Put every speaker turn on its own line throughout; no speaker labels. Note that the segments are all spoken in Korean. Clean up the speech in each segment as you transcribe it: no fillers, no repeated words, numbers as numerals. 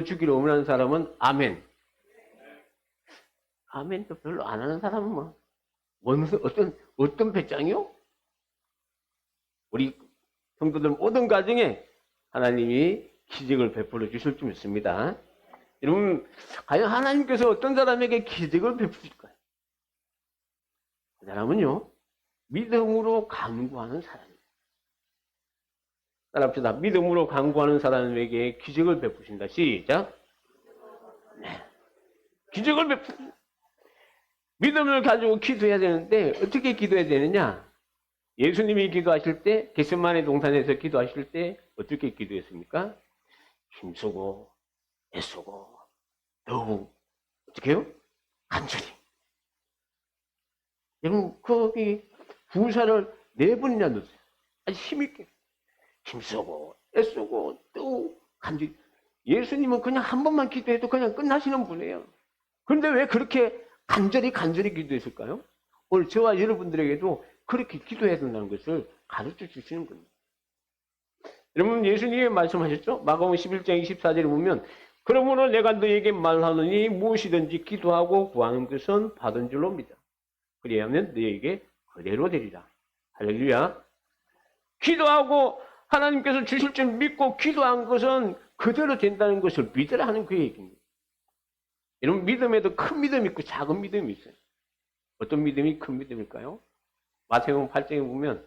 주기를 원하는 사람은 아멘. 아멘도 별로 안 하는 사람은 뭐 어떤 배짱이요? 우리 성도들 모든 가정에 하나님이 기적을 베풀어 주실 줄 믿습니다. 여러분, 과연 하나님께서 어떤 사람에게 기적을 베푸실까요? 그 사람은요, 믿음으로 간구하는 사람입니다. 따라합시다. 믿음으로 간구하는 사람에게 기적을 베푸신다. 시작. 네. 기적을 베푸. 믿음을 가지고 기도해야 되는데 어떻게 기도해야 되느냐? 예수님이 기도하실 때, 겟세마네 동산에서 기도하실 때 어떻게 기도했습니까? 힘쓰고 애쓰고 더욱 어떻게 해요? 간절히. 여러분 거기 부사를 4번이나 넣었어요. 아주 힘있게 힘쓰고 애쓰고 더욱 간절히. 예수님은 그냥 한 번만 기도해도 그냥 끝나시는 분이에요. 그런데 왜 그렇게 간절히 기도했을까요? 오늘 저와 여러분들에게도 그렇게 기도해야 된다는 것을 가르쳐 주시는 겁니다. 여러분 예수님이 말씀하셨죠? 마가복음 11장 24절에 보면 그러므로 내가 너에게 말하노니 무엇이든지 기도하고 구하는 것은 받은 줄로 믿어. 그리하면 너에게 그대로 되리라. 할렐루야. 기도하고 하나님께서 주실 줄 믿고 기도한 것은 그대로 된다는 것을 믿으라 하는 그 얘기입니다. 여러분 믿음에도 큰 믿음이 있고 작은 믿음이 있어요. 어떤 믿음이 큰 믿음일까요? 마태복음 8장에 보면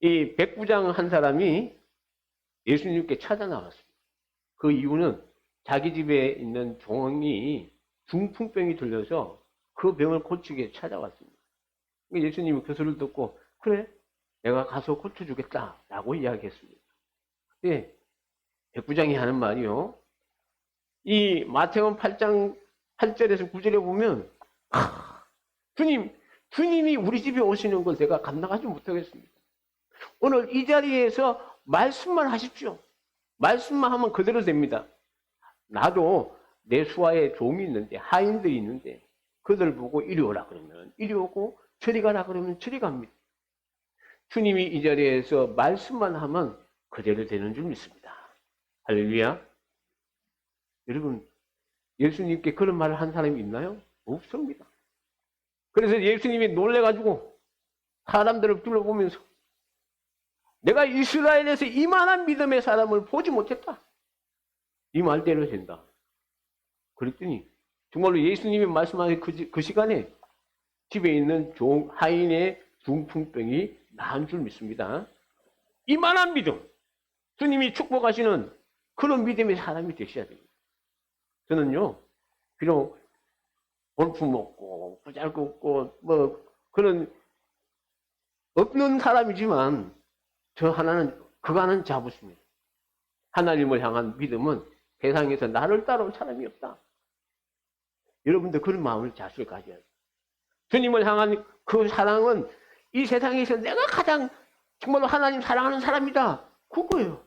이 백부장 한 사람이 예수님께 찾아 나왔습니다. 그 이유는 자기 집에 있는 종이 중풍병이 들려서 그 병을 고치게 찾아왔습니다. 예수님이 그 소리를 듣고 그래 내가 가서 고쳐주겠다 라고 이야기했습니다. 근데 백부장이 하는 말이요. 이 마태복음 8장 8절에서 9절에 보면 주님이 우리 집에 오시는 걸 내가 감당하지 못하겠습니다. 오늘 이 자리에서 말씀만 하십시오. 말씀만 하면 그대로 됩니다. 나도 내 수하에 종이 있는데 하인들이 있는데 그들 보고 이리 오라 그러면 이리 오고 저리 가라 그러면 저리 갑니다. 주님이 이 자리에서 말씀만 하면 그대로 되는 줄 믿습니다. 할렐루야. 여러분 예수님께 그런 말을 한 사람이 있나요? 없습니다. 그래서 예수님이 놀래가지고 사람들을 둘러보면서 내가 이스라엘에서 이만한 믿음의 사람을 보지 못했다. 이 말대로 된다. 그랬더니 정말로 예수님이 말씀하신 그 시간에 집에 있는 하인의 중풍병이 나은 줄 믿습니다. 이만한 믿음. 주님이 축복하시는 그런 믿음의 사람이 되셔야 됩니다. 저는요, 비록 볼품 없고, 부잘거 없고, 그런, 없는 사람이지만, 그거는 자부심이에요. 하나님을 향한 믿음은 세상에서 나를 따라올 사람이 없다. 여러분들 그런 마음을 자실 가져야 돼요. 주님을 향한 그 사랑은 이 세상에서 내가 가장 정말로 하나님 사랑하는 사람이다. 그거예요.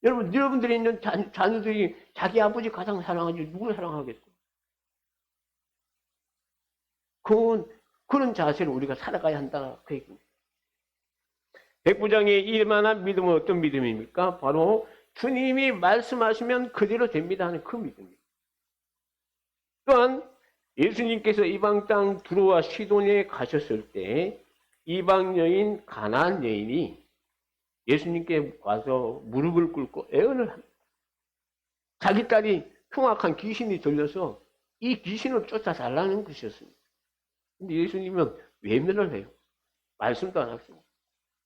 여러분들이 있는 자녀들이 자기 아버지 가장 사랑하지 누굴 사랑하겠어요? 그런 자세를 우리가 살아가야 한다. 그 얘기입니다. 백부장의 일만한 믿음은 어떤 믿음입니까? 바로 주님이 말씀하시면 그대로 됩니다 하는 그 믿음입니다. 또한 예수님께서 이방 땅 두로와 시돈에 가셨을 때 이방 여인 가나안 여인이 예수님께 와서 무릎을 꿇고 애언을 합니다. 자기 딸이 흉악한 귀신이 들려서 이 귀신을 쫓아달라는 것이었습니다. 근데 예수님은 외면을 해요. 말씀도 안 하시고.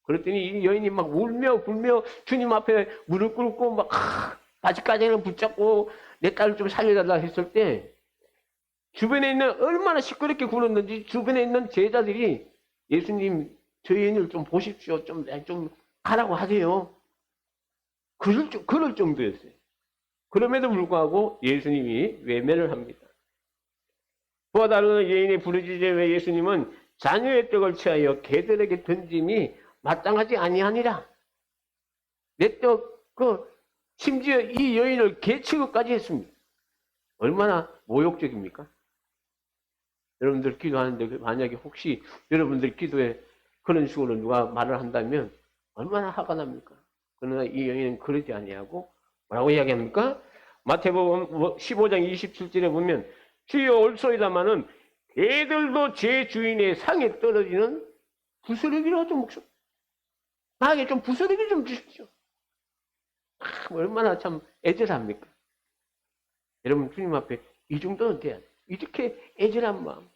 그랬더니 이 여인이 막 울며 불며 주님 앞에 무릎 꿇고 막 바지까지는 붙잡고 내 딸을 좀 살려달라 했을 때 주변에 있는 얼마나 시끄럽게 굴었는지 주변에 있는 제자들이 예수님 저 여인을 좀 보십시오. 좀 가라고 하세요. 그럴 정도였어요. 그럼에도 불구하고 예수님이 외면을 합니다. 그와 다른 여인의 부르짖음에 예수님은 자녀의 떡을 취하여 개들에게 던짐이 마땅하지 아니하니라. 내 떡, 심지어 이 여인을 개 취급까지 했습니다. 얼마나 모욕적입니까? 여러분들 기도하는데 만약에 혹시 여러분들 기도에 그런 식으로 누가 말을 한다면 얼마나 화가 납니까? 그러나 이 여인은 그러지 아니하고 뭐라고 이야기합니까? 마태복음 15장 27절에 보면 주여 올소이다마는 애들도 제 주인의 상에 떨어지는 부스러기로 좀 목숨 나에게 좀 부스러기 좀 주십시오. 얼마나 참 애절합니까? 여러분 주님 앞에 이 정도는 돼야 돼. 이렇게 애절한 마음.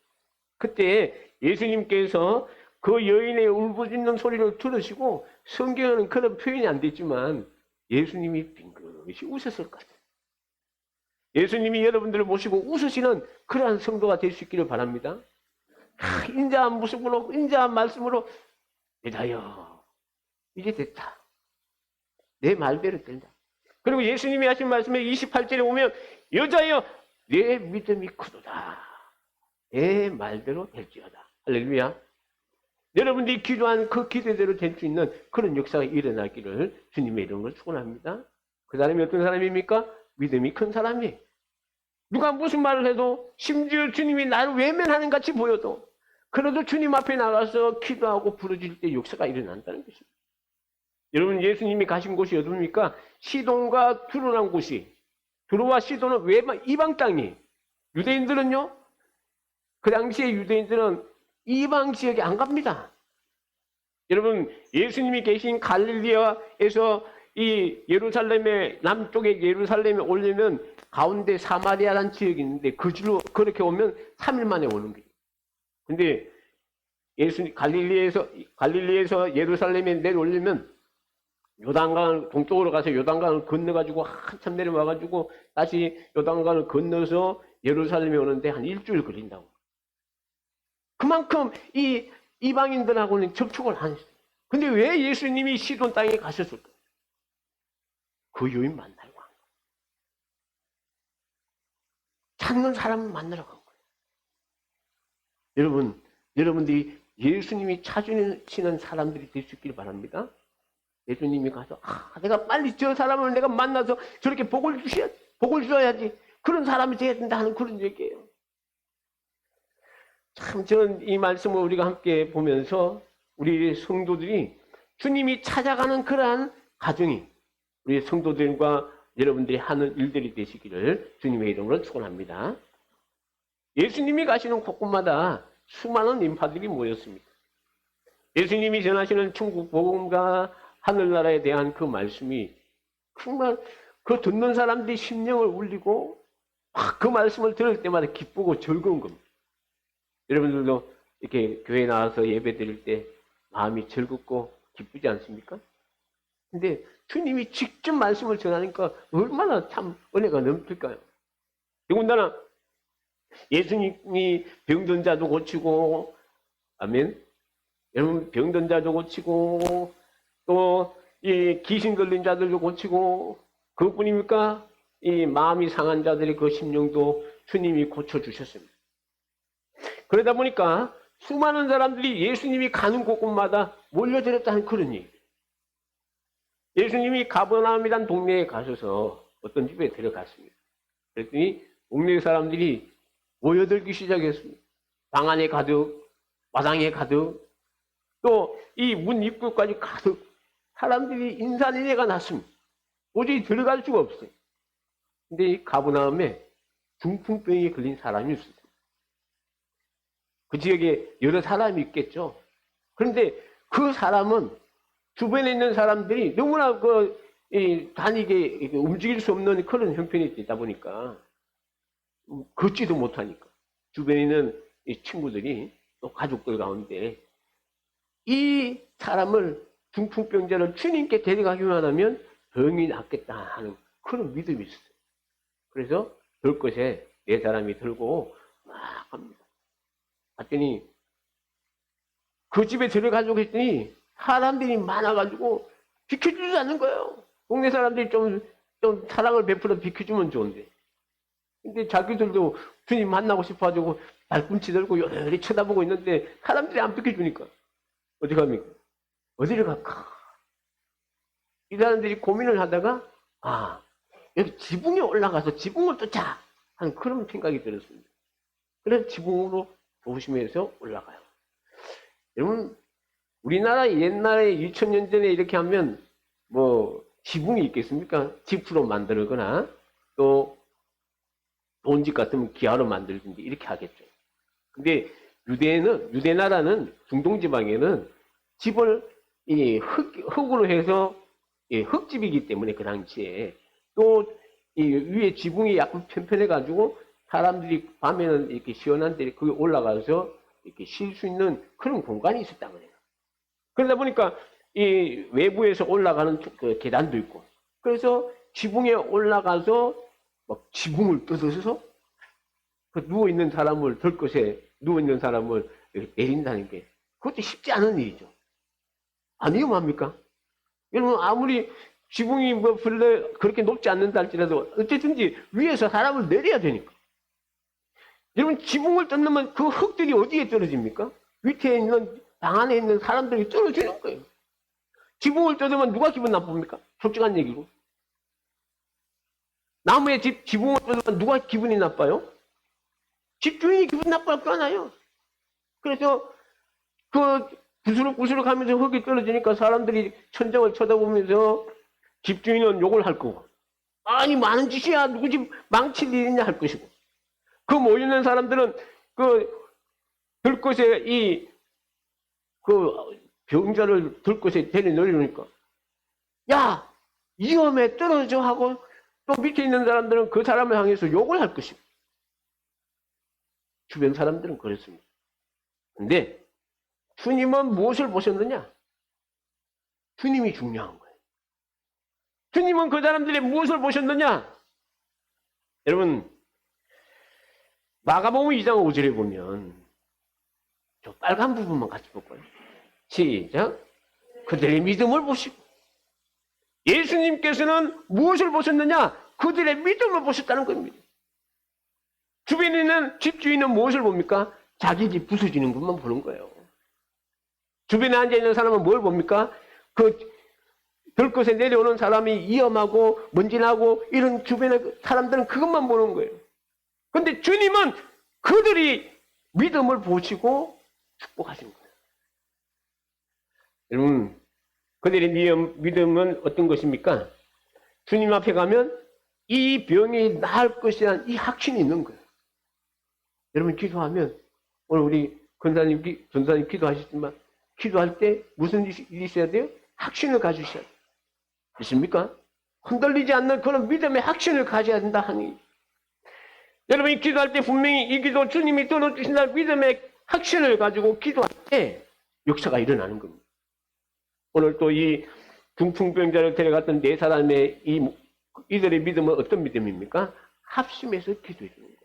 그때 예수님께서 그 여인의 울부짖는 소리를 들으시고 성경에는 그런 표현이 안 됐지만 예수님이 빙긋이 웃었을 것 같아요. 예수님이 여러분들을 모시고 웃으시는 그러한 성도가 될 수 있기를 바랍니다. 인자한 모습으로 인자한 말씀으로 여자여 이제 됐다. 내 말대로 된다. 그리고 예수님이 하신 말씀에 28절에 보면 여자여 내 믿음이 크도다. 내 말대로 될지어다. 할렐루야. 여러분들이 기도한 그 기대대로 될 수 있는 그런 역사가 일어나기를 주님의 이름으로 축원합니다. 그 사람이 어떤 사람입니까? 믿음이 큰 사람이. 누가 무슨 말을 해도 심지어 주님이 나를 외면하는 같이 보여도 그래도 주님 앞에 나가서 기도하고 부르짖을 때 역사가 일어난다는 것입니다. 여러분 예수님이 가신 곳이 어디입니까? 시돈과 두로란 곳이. 두로와 시돈은 외방 이방 땅이. 유대인들은요. 그 당시에 유대인들은 이방 지역에 안 갑니다. 여러분 예수님이 계신 갈릴리아에서 이 예루살렘의 남쪽에 예루살렘에 오려면 가운데 사마리아라는 지역이 있는데 그 줄로 그렇게 오면 3일 만에 오는 거예요. 근데 갈릴리에서 예루살렘에 내려오려면 요단강 동쪽으로 가서 요단강을 건너가지고 한참 내려와가지고 다시 요단강을 건너서 예루살렘에 오는데 한 일주일 걸린다고. 그만큼 이 이방인들하고는 접촉을 안 했어요. 근데 왜 예수님이 시돈 땅에 가셨을까? 그 여인 만나러 간 거예요. 찾는 사람을 만나러 간 거예요. 여러분들이 예수님이 찾으시는 사람들이 될 수 있기를 바랍니다. 예수님이 가서 내가 빨리 저 사람을 내가 만나서 저렇게 복을 주셔야지. 그런 사람이 되어야 된다 하는 그런 얘기예요. 참 저는 이 말씀을 우리가 함께 보면서 우리 성도들이 주님이 찾아가는 그러한 가정이 우리 성도들과 여러분들이 하는 일들이 되시기를 주님의 이름으로 축원합니다. 예수님이 가시는 곳곳마다 수많은 인파들이 모였습니다. 예수님이 전하시는 천국 복음과 하늘나라에 대한 그 말씀이 정말 그 듣는 사람들이 심령을 울리고 그 말씀을 들을 때마다 기쁘고 즐거운 겁니다. 여러분들도 이렇게 교회 나와서 예배 드릴 때 마음이 즐겁고 기쁘지 않습니까? 근데 주님이 직접 말씀을 전하니까 얼마나 참 은혜가 넘칠까요? 더군다나 예수님이 병든 자도 고치고, 아멘. 여러분 병든 자도 고치고, 또 이 귀신 걸린 자들도 고치고, 그것뿐입니까? 이 마음이 상한 자들의 그 심령도 주님이 고쳐주셨습니다. 그러다 보니까 수많은 사람들이 예수님이 가는 곳곳마다 몰려들었다는 그런 얘기. 예수님이 가버나움이란 동네에 가셔서 어떤 집에 들어갔습니다. 그랬더니 동네 사람들이 모여들기 시작했습니다. 방 안에 가득, 마당에 가득, 또 이 문 입구까지 가득 사람들이 인산인해가 났습니다. 도저히 들어갈 수가 없어요. 근데 이 가버나움에 중풍병에 걸린 사람이 있었어요. 그 지역에 여러 사람이 있겠죠. 그런데 그 사람은 주변에 있는 사람들이 너무나 다니게 움직일 수 없는 그런 형편이 있다 보니까 걷지도 못하니까 주변에 있는 이 친구들이 또 가족들 가운데 이 사람을 중풍병자를 주님께 데려가기만 하면 병이 낫겠다 하는 그런 믿음이 있었어요. 그래서 들 것에 네 사람이 들고 막 갑니다. 갔더니 그 집에 들어가려고 했더니 사람들이 많아가지고 비켜주지 않는 거예요. 동네 사람들이 좀 사랑을 베풀어 비켜주면 좋은데. 근데 자기들도 주님 만나고 싶어가지고 발꿈치 들고 여전히 쳐다보고 있는데 사람들이 안 비켜주니까 어디 갑니까? 어디를 갈까? 이 사람들이 고민을 하다가 여기 지붕에 올라가서 지붕을 쫓자 하는 그런 생각이 들었습니다. 그래서 지붕으로 조심해서 올라가요. 여러분 우리나라 옛날에 2000년 전에 이렇게 하면 뭐 지붕이 있겠습니까? 지프로 만들거나 또 돈 집 같으면 기아로 만들든지 이렇게 하겠죠. 근데 유대 나라는 중동 지방에는 집을 이 흙으로 해서 흙집이기 때문에 그 당시에 또 이 위에 지붕이 약간 편편해가지고 사람들이 밤에는 이렇게 시원한 데 거기 올라가서 이렇게 쉴 수 있는 그런 공간이 있었단 말이에요. 그러다 보니까 이 외부에서 올라가는 그 계단도 있고, 그래서 지붕에 올라가서 막 지붕을 뜯어서 그 누워 있는 사람을 들것에 누워 있는 사람을 이렇게 내린다는 게 그것도 쉽지 않은 일이죠. 안 위험합니까? 여러분 아무리 지붕이 뭐 별로 그렇게 높지 않는다 할지라도 어쨌든지 위에서 사람을 내려야 되니까. 여러분 지붕을 뜯으면 그 흙들이 어디에 떨어집니까? 밑에 있는 방 안에 있는 사람들이 떨어지는 거예요. 지붕을 뜯으면 누가 기분 나쁩니까? 솔직한 얘기로. 나무의 지붕을 뜯으면 누가 기분이 나빠요? 집주인이 기분 나빠할 거 아니에요. 그래서 그 부스럭부스럭 하면서 흙이 떨어지니까 사람들이 천장을 쳐다보면서 집주인은 욕을 할 거고, 아니 많은 짓이야, 누구 집 망칠 일이냐 할 것이고, 그 모이는 사람들은 그 들것에 그 병자를 들것에 데려내려니까 야 위험에 떨어져 하고, 또 밑에 있는 사람들은 그 사람을 향해서 욕을 할 것이고, 주변 사람들은 그랬습니다. 근데 주님은 무엇을 보셨느냐? 주님이 중요한 거예요. 주님은 그 사람들의 무엇을 보셨느냐? 여러분 마가복음 2장 5절에 보면 저 빨간 부분만 같이 볼까요? 시작. 그들의 믿음을 보시고. 예수님께서는 무엇을 보셨느냐? 그들의 믿음을 보셨다는 겁니다. 주변에 있는 집주인은 무엇을 봅니까? 자기 집 부서지는 것만 보는 거예요. 주변에 앉아있는 사람은 뭘 봅니까? 그 들것에 내려오는 사람이 위험하고 먼지나고 이런 주변의 사람들은 그것만 보는 거예요. 그런데 주님은 그들이 믿음을 보시고 축복하신 거예요. 여러분 그들의 믿음은 어떤 것입니까? 주님 앞에 가면 이 병이 나을 것이라는 이 확신이 있는 거예요. 여러분 기도하면 오늘 우리 전사님 기도하셨지만 기도할 때 무슨 일이 있어야 돼요? 확신을 가지셔야 돼요. 있습니까? 흔들리지 않는 그런 믿음의 확신을 가져야 된다 하니, 여러분이 기도할 때 분명히 이 기도 주님이 들어주신다는 믿음의 확신을 가지고 기도할 때 역사가 일어나는 겁니다. 오늘 또 이 중풍병자를 데려갔던 네 사람의 이들의 믿음은 어떤 믿음입니까? 합심해서 기도해 주는 거예요.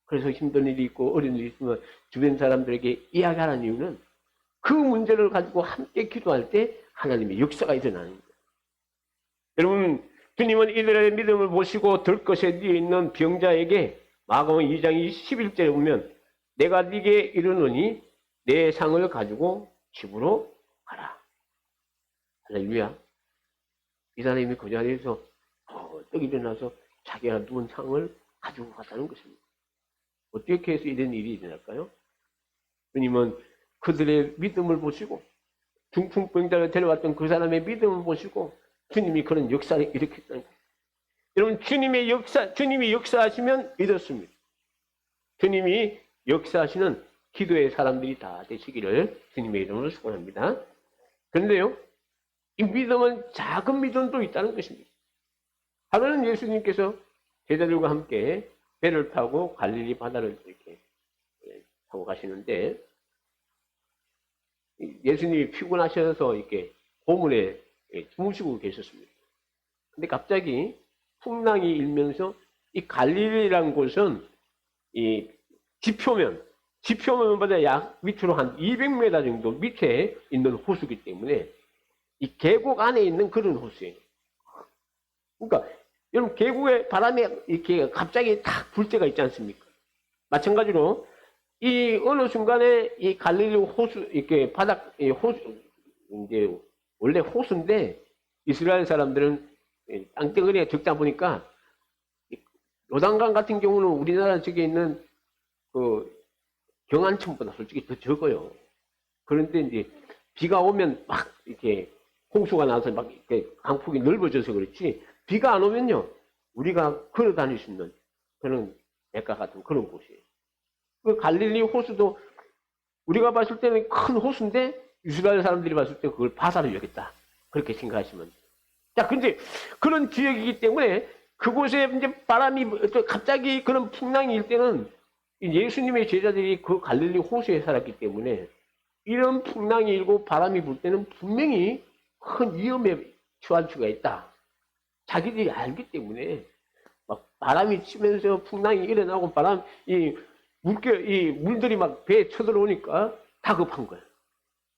그래서 힘든 일이 있고 어려운 일이 있으면 주변 사람들에게 이야기하는 이유는 그 문제를 가지고 함께 기도할 때 하나님의 역사가 일어나는 거예요. 여러분 주님은 이들의 믿음을 보시고 들것에 누워 있는 병자에게 마가복음 2장 11절에 보면 내가 네게 이르노니 내 상을 가지고 집으로 가라. 할렐루야. 이 사람이 그 자리에서 떡 일어나서 자기가 누운 상을 가지고 갔다는 것입니다. 어떻게 해서 이런 일이 일어날까요? 주님은 그들의 믿음을 보시고 중풍병자를 데려왔던 그 사람의 믿음을 보시고 주님이 그런 역사를 일으켰다는 거예요. 여러분 주님이 역사하시면 이렇습니다. 주님이 역사하시는 기도의 사람들이 다 되시기를 주님의 이름으로 축원합니다. 그런데요, 이 믿음은 작은 믿음도 있다는 것입니다. 하루는 예수님께서 제자들과 함께 배를 타고 갈릴리 바다를 이렇게 타고 가시는데 예수님이 피곤하셔서 이렇게 고문에 주무시고 계셨습니다. 근데 갑자기 풍랑이 일면서 이 갈릴리라는 곳은 이 지표면보다 약 밑으로 한 200m 정도 밑에 있는 호수이기 때문에 이 계곡 안에 있는 그런 호수예요. 그러니까 여러분 계곡에 바람이 이렇게 갑자기 탁 불 때가 있지 않습니까? 마찬가지로 이 어느 순간에 이 갈릴리 호수 이렇게 바닥 호수 이제 원래 호수인데 이스라엘 사람들은 땅덩어리에 적다 보니까 요단강 같은 경우는 우리나라 저기 있는 그 경안천보다 솔직히 더 적어요. 그런데 이제 비가 오면 막 이렇게 홍수가 나서 막 이렇게 강폭이 넓어져서 그렇지 비가 안 오면요 우리가 걸어 다닐 수 있는 그런 맥과 같은 그런 곳이에요. 그 갈릴리 호수도 우리가 봤을 때는 큰 호수인데 이스라엘 사람들이 봤을 때 그걸 바다로 여겼다. 그렇게 생각하시면 돼요. 자, 근데 그런 지역이기 때문에 그곳에 이제 바람이 갑자기 그런 풍랑이 일 때는 예수님의 제자들이 그 갈릴리 호수에 살았기 때문에 이런 풍랑이 일고 바람이 불 때는 분명히 큰 위험에 처할 수가 있다. 자기들이 알기 때문에 막 바람이 치면서 풍랑이 일어나고 이 물들이 막 배에 쳐들어오니까 다급한 거예요.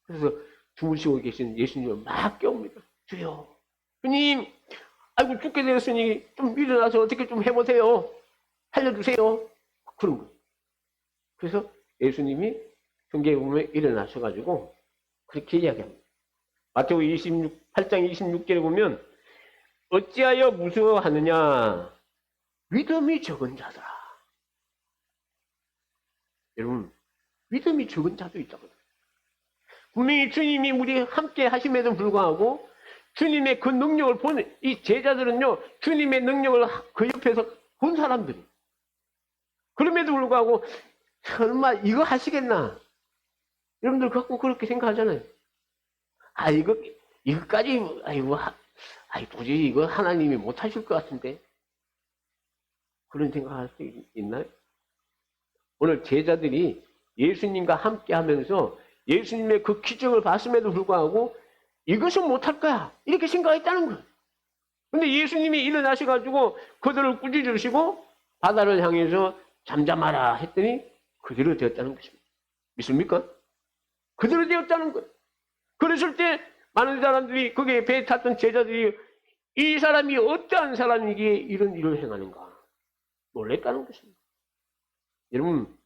그래서 주무시고 계신 예수님을 막 깨웁니다. 주여, 주님, 아이고 죽게 되었으니 좀 일어나서 어떻게 좀 해보세요. 살려주세요. 그런 거예요. 그래서 예수님이 성경에 보면 일어나셔가지고 그렇게 이야기합니다. 마태복음 8장 26절에 보면 어찌하여 무서워하느냐 믿음이 적은 자들아. 여러분, 믿음이 적은 자도 있다고요. 분명히 주님이 우리 함께 하심에도 불구하고 주님의 그 능력을 보는 이 제자들은요, 주님의 능력을 그 옆에서 본 사람들이. 그럼에도 불구하고 설마 이거 하시겠나? 여러분들 가끔 그렇게 생각하잖아요. 아, 이거까지, 도저히 이거 하나님이 못 하실 것 같은데. 그런 생각할 수 있나요? 오늘 제자들이 예수님과 함께 하면서 예수님의 그 기적을 봤음에도 불구하고 이것은 못할 거야. 이렇게 생각했다는 거예요. 근데 예수님이 일어나셔가지고 그들을 꾸짖으시고 바다를 향해서 잠잠하라 했더니 그대로 되었다는 것입니다. 믿습니까? 그대로 되었다는 거예요. 그랬을 때 많은 사람들이 거기에 배에 탔던 제자들이 이 사람이 어떠한 사람이기에 이런 일을 행하는가 놀랬다는 것입니다. 여러분,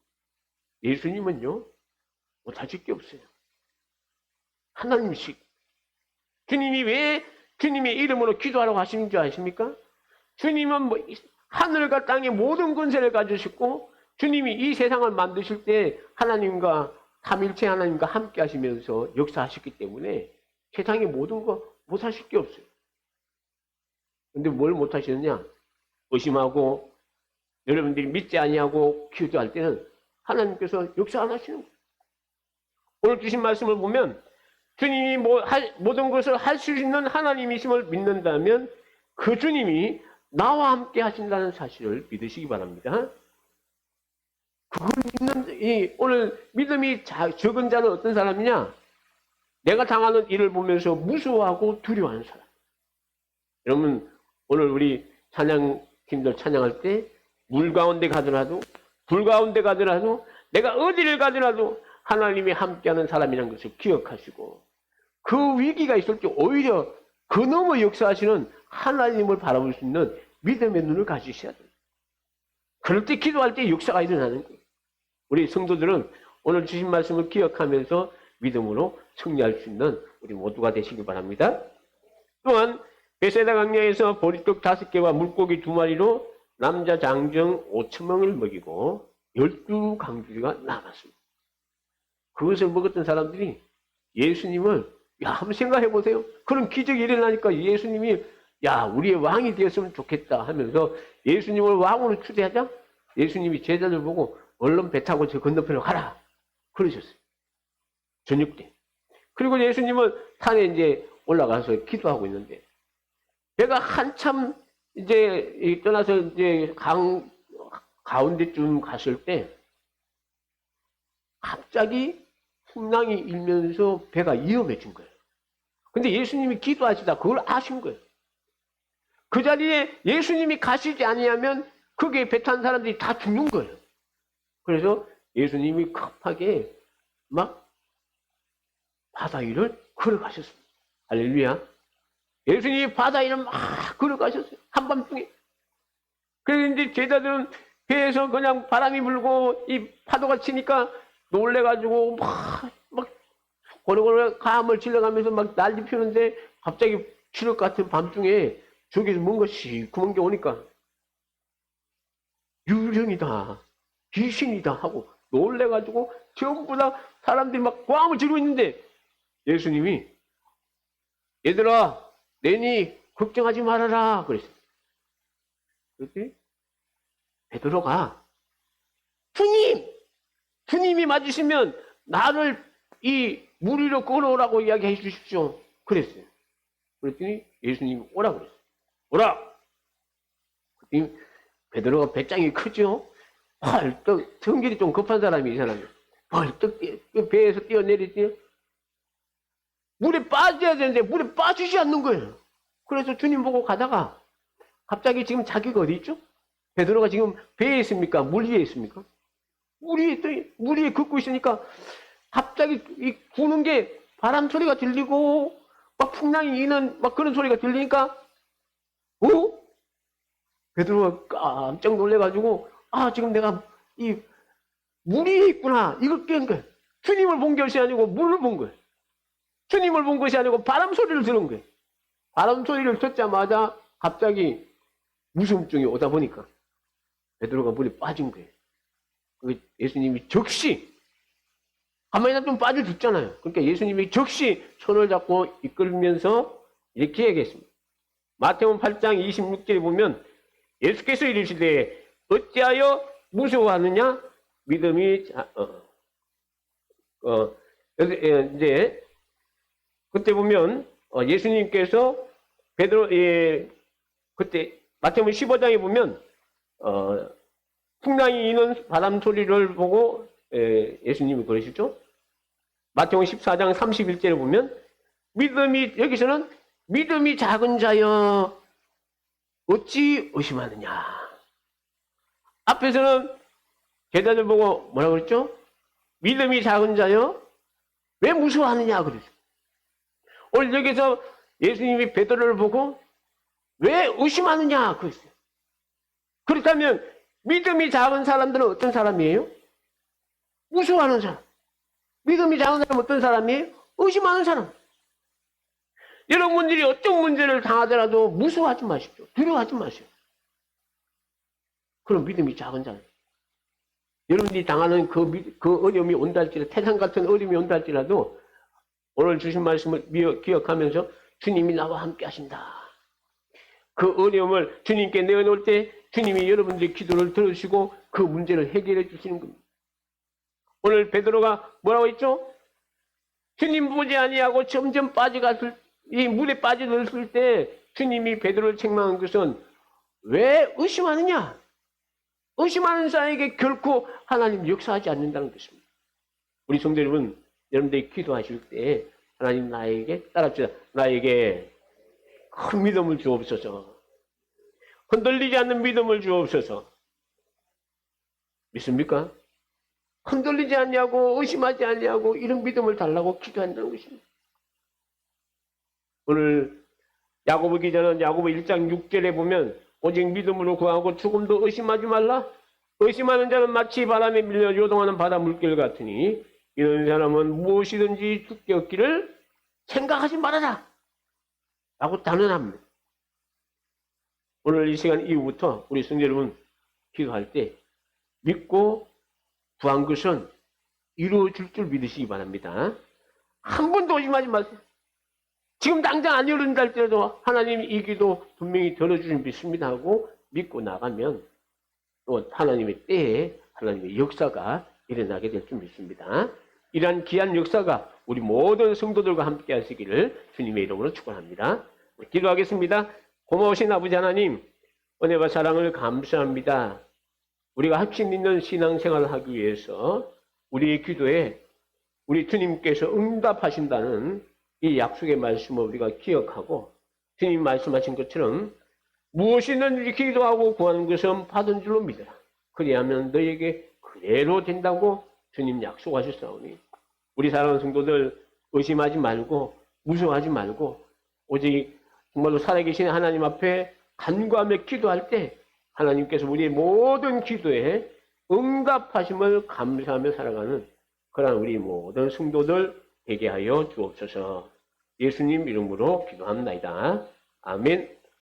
예수님은요 못하실 게 없어요. 하나님이시. 주님이 왜 주님의 이름으로 기도하라고 하시는 줄 아십니까? 주님은 하늘과 땅의 모든 권세를 가지셨고 주님이 이 세상을 만드실 때 하나님과 삼일체 하나님과 함께 하시면서 역사하셨기 때문에 세상의 모든 거 못하실 게 없어요. 근데 뭘 못하시느냐? 의심하고 여러분들이 믿지 아니하고 기도할 때는 하나님께서 역사 안 하시는 거예요. 오늘 주신 말씀을 보면 주님이 모든 것을 할 수 있는 하나님이심을 믿는다면 그 주님이 나와 함께 하신다는 사실을 믿으시기 바랍니다. 그걸 믿는, 오늘 믿음이 적은 자는 어떤 사람이냐? 내가 당하는 일을 보면서 무서워하고 두려워하는 사람. 여러분, 오늘 우리 찬양팀들 찬양할 때 물 가운데 가더라도, 불 가운데 가더라도, 내가 어디를 가더라도 하나님이 함께하는 사람이라는 것을 기억하시고 그 위기가 있을 때 오히려 그 너머 역사하시는 하나님을 바라볼 수 있는 믿음의 눈을 가지셔야 돼요. 그럴 때 기도할 때 역사가 일어나는 거예요. 우리 성도들은 오늘 주신 말씀을 기억하면서 믿음으로 승리할 수 있는 우리 모두가 되시길 바랍니다. 또한 베세다 강야에서 보리떡 5개와 물고기 2마리로 남자 장정 5,000명을 먹이고 12강주리가 남았습니다. 그것을 먹었던 사람들이 예수님을 한번 생각해 보세요. 그런 기적이 일어나니까 예수님이 우리의 왕이 되었으면 좋겠다 하면서 예수님을 왕으로 추대하자 예수님이 제자들 보고 얼른 배 타고 저 건너편으로 가라 그러셨어요. 저녁 때. 그리고 예수님은 산에 이제 올라가서 기도하고 있는데 배가 한참 이제 떠나서 이제 강 가운데쯤 갔을 때 갑자기 풍랑이 일면서 배가 위험해진 거예요. 근데 예수님이 기도하시다 그걸 아신 거예요. 그 자리에 예수님이 가시지 아니하면 거기에 배 탄 사람들이 다 죽는 거예요. 그래서 예수님이 급하게 막 바다 위를 걸어가셨습니다. 할렐루야. 예수님이 바다 위를 막 걸어가셨어요. 한밤중에. 그래서 이제 제자들은 배에서 그냥 바람이 불고 이 파도가 치니까 놀래가지고 막 고래고래 감을 질러가면서 막 난리 피우는데 갑자기 추력 같은 밤중에 저기서 뭔가 시커먼 게 오니까 유령이다, 귀신이다 하고 놀래가지고 전부 다 사람들이 막 꽝을 지르고 있는데 예수님이 얘들아 내니 걱정하지 말아라 그랬어요. 그랬더니 베드로가 주님이 맞으시면 나를 이 물 위로 걸어오라고 이야기해 주십시오. 그랬어요. 그랬더니 예수님이 오라고 그랬어요. 오라! 그랬더니 베드로가 배짱이 크죠? 벌떡, 성질이 좀 급한 사람이 이 사람이. 벌떡 배에서 뛰어내리지. 물에 빠져야 되는데 물에 빠지지 않는 거예요. 그래서 주님 보고 가다가 갑자기 지금 자기가 어디 있죠? 베드로가 지금 배에 있습니까? 물 위에 있습니까? 물 위에 걷고 있으니까 갑자기 이 구는 게 바람 소리가 들리고 막 풍랑이 이는 막 그런 소리가 들리니까 베드로가 깜짝 놀래가지고 지금 내가 이 물 위에 있구나 이걸 깬 거예요. 주님을 본 것이 아니고 물을 본 거예요. 주님을 본 것이 아니고 바람 소리를 들은 거예요. 바람 소리를 듣자마자 갑자기 무서움증이 오다 보니까 베드로가 물에 빠진 거예요. 예수님이 즉시 가만히 놔두면 빠져죽잖아요. 그러니까 예수님이 즉시 손을 잡고 이끌면서 이렇게 얘기했습니다. 마태복음 8장 26절에 보면 예수께서 이르시되 어찌하여 무서워하느냐? 믿음이 이제 그때 보면 예수님께서 베드로 그때 마태복음 15장에 보면 풍랑이 이는 바람 소리를 보고 예수님이 그러시죠. 마태복음 14장 31절에 보면 여기서는 믿음이 작은 자여 어찌 의심하느냐. 앞에서는 제자들 보고 뭐라고 그랬죠? 믿음이 작은 자여 왜 무서워하느냐 그랬죠. 오늘 여기서 예수님이 베드로를 보고 왜 의심하느냐 그랬어요. 그렇다면 믿음이 작은 사람들은 어떤 사람이에요? 무서워하는 사람. 믿음이 작은 사람은 어떤 사람이에요? 의심하는 사람. 여러분들이 어떤 문제를 당하더라도 무서워하지 마십시오. 두려워하지 마십시오. 그럼 믿음이 작은 자예요. 여러분들이 당하는 그 어려움이 온다 할지라도, 태산 같은 어려움이 온다 할지라도 오늘 주신 말씀을 기억하면서 주님이 나와 함께 하신다. 그 어려움을 주님께 내어놓을 때 주님이 여러분들의 기도를 들으시고 그 문제를 해결해 주시는 겁니다. 오늘 베드로가 뭐라고 했죠? 주님 보지 아니하고 점점 이 물에 빠져들었을 때 주님이 베드로를 책망한 것은 왜 의심하느냐? 의심하는 자에게 결코 하나님 역사하지 않는다는 것입니다. 우리 성도 여러분, 여러분들이 기도하실 때 하나님 나에게 따라합시다. 나에게 큰 믿음을 주옵소서. 흔들리지 않는 믿음을 주옵소서. 믿습니까? 흔들리지 않냐고 의심하지 않냐고 이런 믿음을 달라고 기도한다는 것입니다. 오늘 야고보 기자는 야고보 1장 6절에 보면 오직 믿음으로 구하고 조금도 의심하지 말라. 의심하는 자는 마치 바람에 밀려 요동하는 바다 물결 같으니 이런 사람은 무엇이든지 죽게 얻기를 생각하지 말아라. 라고 단언합니다. 오늘 이 시간 이후부터 우리 성도 여러분 기도할 때 믿고 구한 것은 이루어질 줄 믿으시기 바랍니다. 한 번도 의심하지 마세요. 지금 당장 안 이루어진다 할지라도 하나님이 이 기도 분명히 들어주신 믿습니다 하고 믿고 나가면 또 하나님의 때에 하나님의 역사가 일어나게 될 줄 믿습니다. 이러한 귀한 역사가 우리 모든 성도들과 함께 하시기를 주님의 이름으로 축원합니다. 기도하겠습니다. 고마우신 아버지 하나님, 은혜와 사랑을 감사합니다. 우리가 확신 있는 신앙생활을 하기 위해서 우리의 기도에 우리 주님께서 응답하신다는 이 약속의 말씀을 우리가 기억하고 주님 말씀하신 것처럼 무엇이든지 기도하고 구하는 것은 받은 줄로 믿어라. 그리하면 너에게 그대로 된다고 주님 약속하셨사오니 우리 사랑하는 성도들 의심하지 말고 무서워하지 말고 오직 정말로 살아계신 하나님 앞에 간구하며 기도할 때 하나님께서 우리의 모든 기도에 응답하심을 감사하며 살아가는 그러한 우리 모든 성도들 되게 하여 주옵소서. 예수님 이름으로 기도합니다. 아멘.